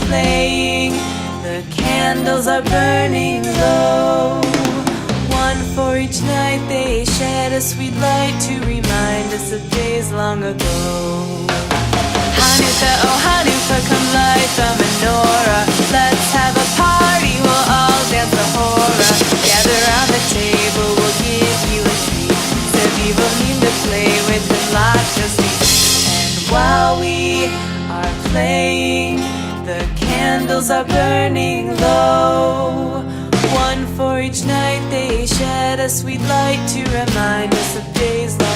playing, the candles are burning low. One for each night, they shed a sweet light to remind us of days long ago. Hanukkah, oh Hanukkah, come light the menorah. Let's have a party, we'll all dance the hora. Gather round the table, we'll give you a treat. Sevivim to play with and lots of sweet. And while we are playing, the candles are burning low. One for each night, they shed a sweet light to remind us of days long